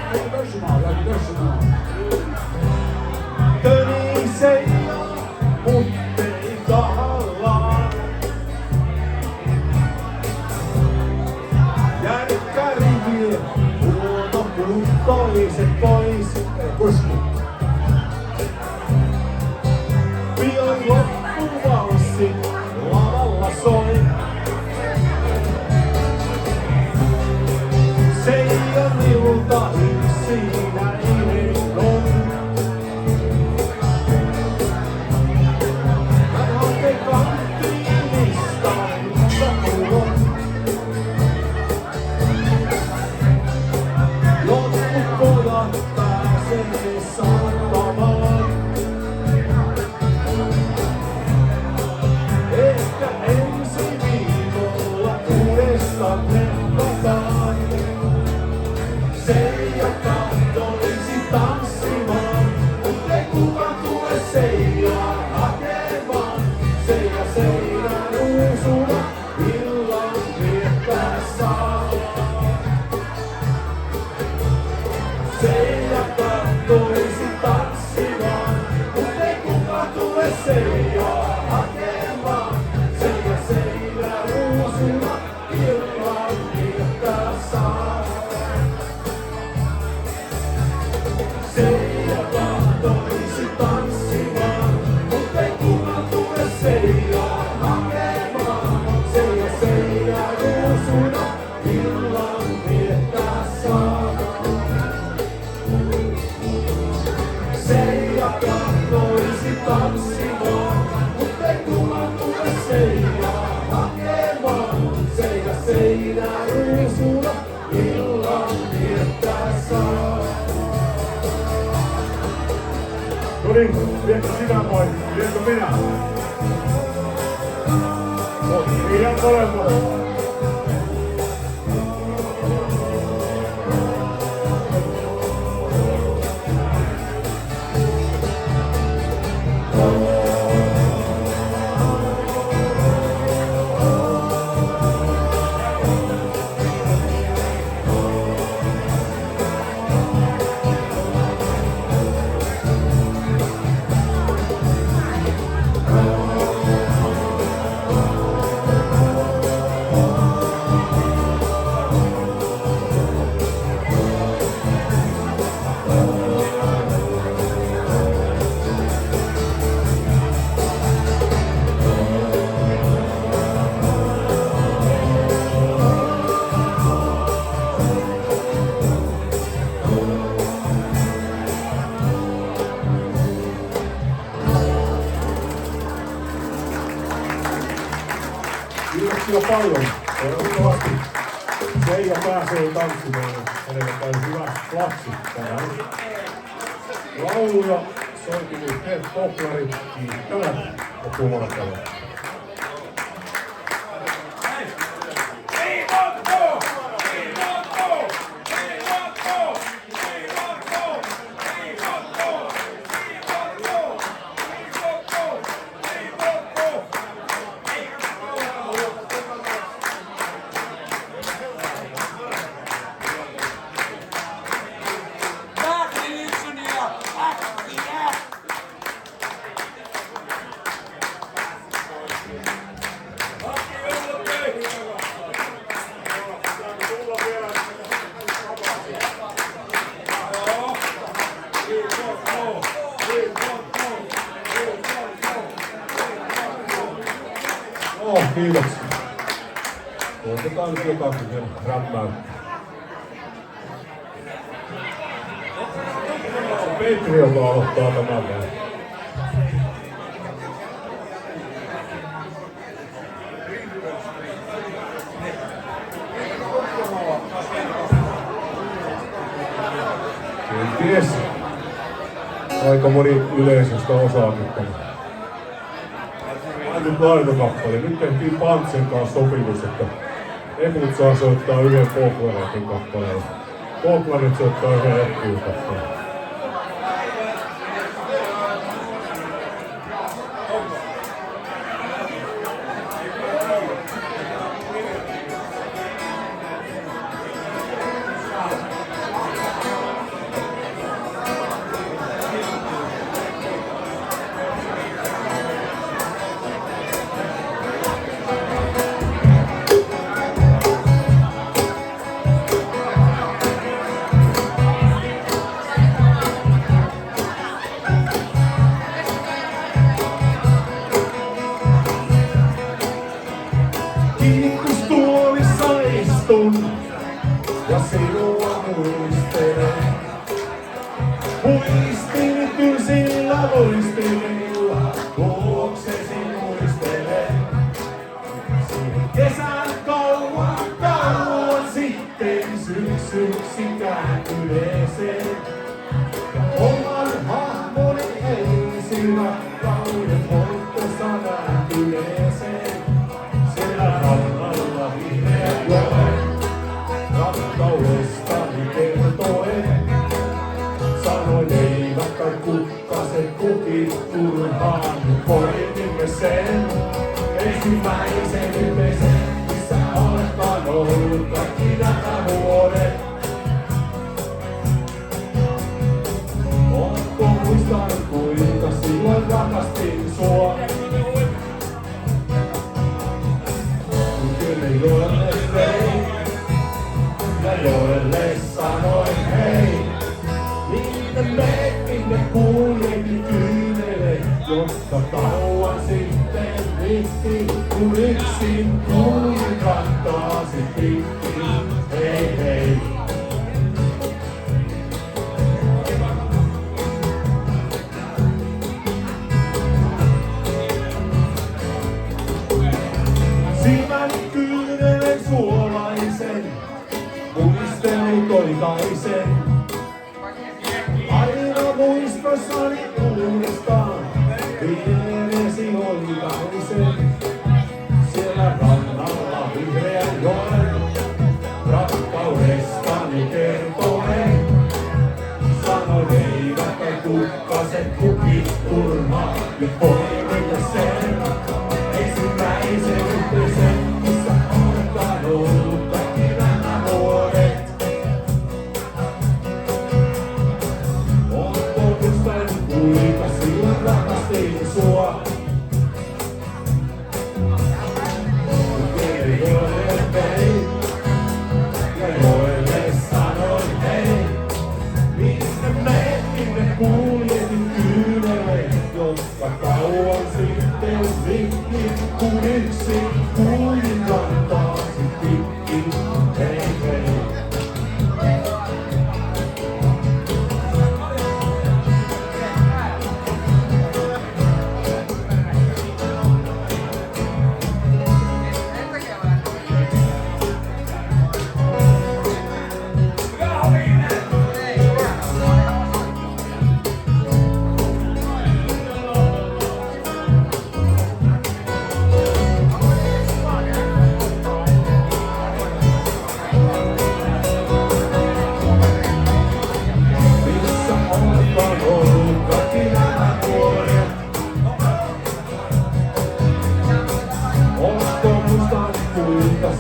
Töni Seija, mut ei tahallaan. Järkkäriville huono kulttoiset pois. Kuski. Pian loppuvalssi lavalla soi. Seijan ilta yksinäinen on. Hän hakee kanttiinista satulon. Loppupojat pääsee saattamaan. Ehkä ensi viikolla uudestaan treffataan. Seija tahtoisi tanssimaan, mut ei kukaan tule Seijaa hakemaan. Seija Seinä ruusuna illan viettää saa. Seija tahtoisi tanssimaan, mut ei kukaan tule Seijaa hakemaan. Seija Seinä ruusuna illan viettää saa. Seija tahtoisi tanssimaan, mut ei kukaan tule Seijaa hakemaan. Seija Seinä ruusuna illan viettää saa. Seija tahtoisi tanssimaan, mut ei kukaan tule Seijaa hakemaan. Seija Seinä ruusuna illan viettää saa. No niin, viekö sinä vai viekö minä? molemmat. Kiitoksia paljon. Toivottavasti Seija pääsee tanssimaan. Hänelle käy hyvä lapsi tänään. Lauluja soitinut Ted Poplarit kiittävät ja puoltavat. Kiitoksia. Otetaan nyt jotakin vielä räppää. Petri, joka aloittaa tämän päivän. Kenties aika moni yleisöstä osaa nyt. Nyt laitokappale. Nyt tehtiin Pantsen kanssa sopimus, että Emut saa soittaa yhden Folklaratin kappaleen. Folklarit soittaa yhden Eppuun kappaleen. Kiikkustuolissa istun ja sinua muistelen. Muistin tylsillä muistimilla, luoksesi muistelen. Siihen kesän kauan sitten syksyksi kääntyneeseen. Ja oman hahmoni ensin rakkauden voittossa nähtyneeseen. Siellä rannalla vihreä joen, rakkaudestani kertoen. Sanoin eivät kai kukkaset kukit turhaan, poimimme sen ensimmäisen yleisen, missä oletkaan ollut kaikki nämä vuodet. Ootko muistanut kuinka silloin rakastin sua? Joelle vein ja joelle sanoin hei. Minne meet, minne kuljetin kyynele, jotta kauan sitten vitti, kun yksin kuulin rantaasi pitkin. Hei hei. Silmäni kyynelen suolaisen, muistelut oikaisen. Aina muistossani uudestaan, vieresi oikaisen. Siellä rannalla se kuki turhaa ja poimille sen. Ensimmäisen yhteisen, missä oletaan ollut kaikki nämä vuodet. Muistan kuinka silloin rakastin sua. Joille vein ja joille sanoin hei. Minne menet, minne kuljetin kyynelle, jotka kauan sitten rikki. Kun yksin kuljin kantaasi pitkin, hei hei.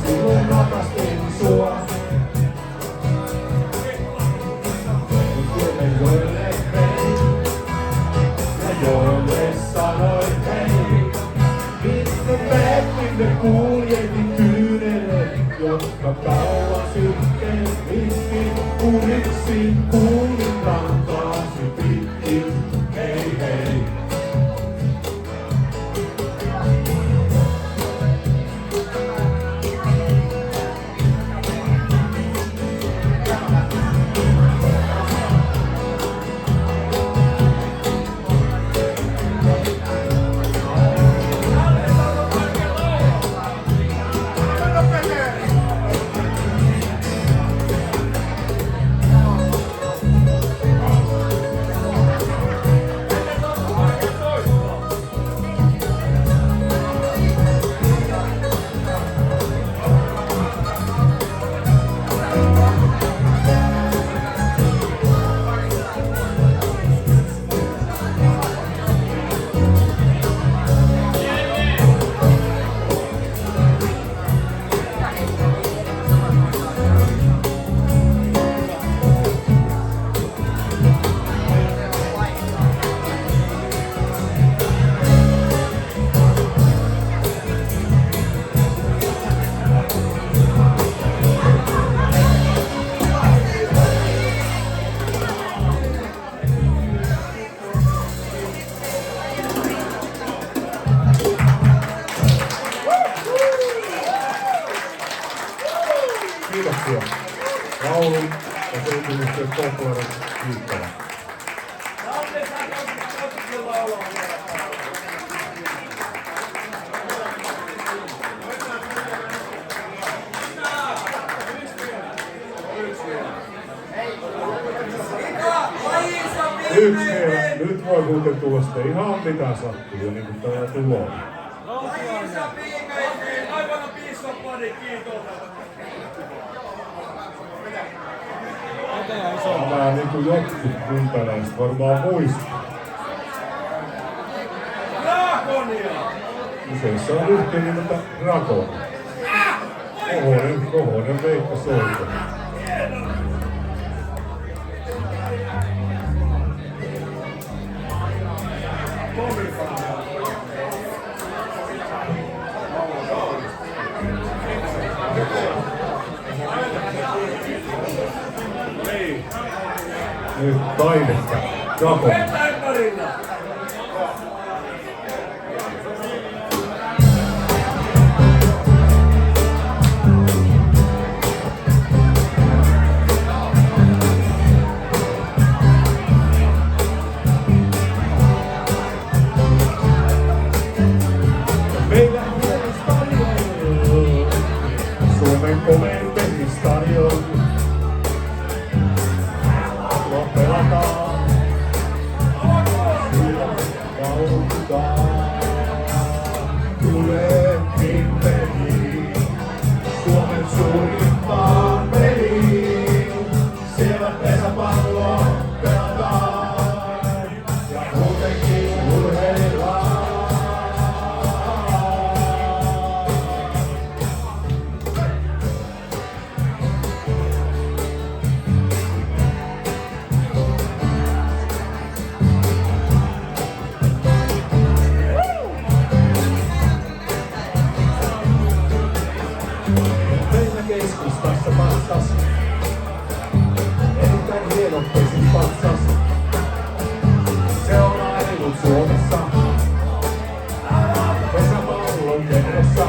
Silloin rakastin sua. Tielle joille vein ja joille sanoin hei. Minne menet, minne kuljetin kyynelle, jotka kauan sitten rikki. Kun yksin kuljin kantaasi pitkin, hei hei. Kiitoksia. Laulun ja syntymistyöt Kokkolan kiittävät. Yksi vielä. Nyt voi muuten tulla sitten ihan mitä sattuu, niin kuin täällä tulee. Aivan piissapani, kiitos. Tämä niinku jotkut kuntalaista varmaan muistaa. Dragonia! Kyseessä on yhtiö nimeltä Dragon. Kohonen Veikka soitto. Nyt taidetta. Dragon. Meillä on stadion, Suomen komein pelistadion. Pelataan Tuossa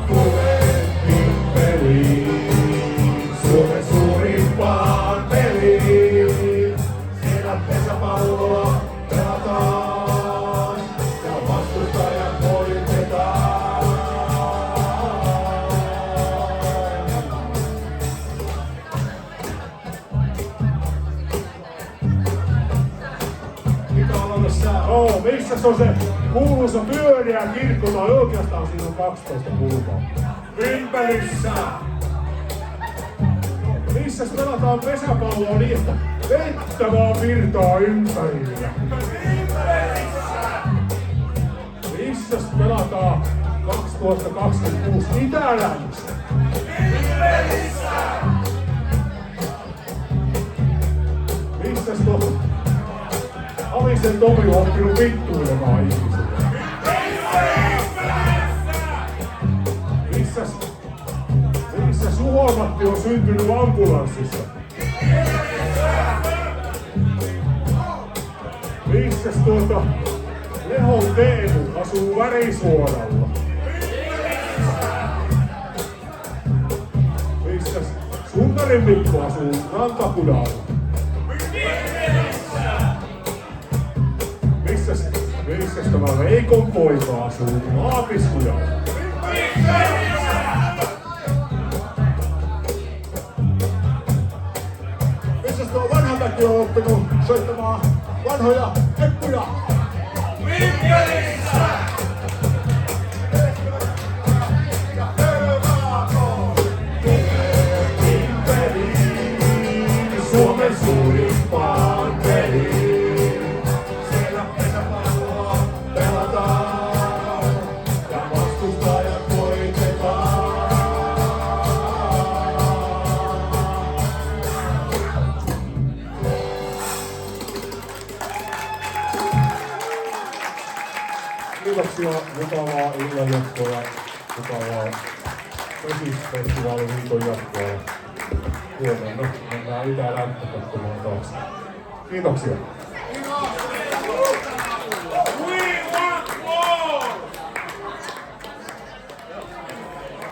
tulevin peliin, Suomen suurimpaan peliin. Siellä pesäpalloa pelataan ja vastustajat voitetaan. Oh, missä se on se kuuluisa pyöreä kirkko, tai oikeastaan siinä on 12 kulmaa? Vimpelissä! Missä pelataan pesäpalloa niin, että vettä vaan virtaa ympärillä? Missä pelataan 2026 Itä-Länsissä? Missäs tuo Avisen Tomi on oppinut vittuilemaan ihmisille? Missäs Juho-Matti on syntynyt ambulanssissa? Missäs Lehon Teemu asuu Värisuoralla? Missäs Sunnarin Mikko asuu Rantakudalla? Missäs tämä Veikon poika asuu Maapiskujalla? Missäs tuo vanha väki on oppinut soittamaan vanhoja heppuja? Vimpelissä! Suomen suurimpaan peliin. Kiitoksia, mukavaa illanjatkoa ja mukavaa Pesisfestivaalin viikon jatkoa. Huomenna mennään Itä-Länttä katsomaan taas. Kiitoksia.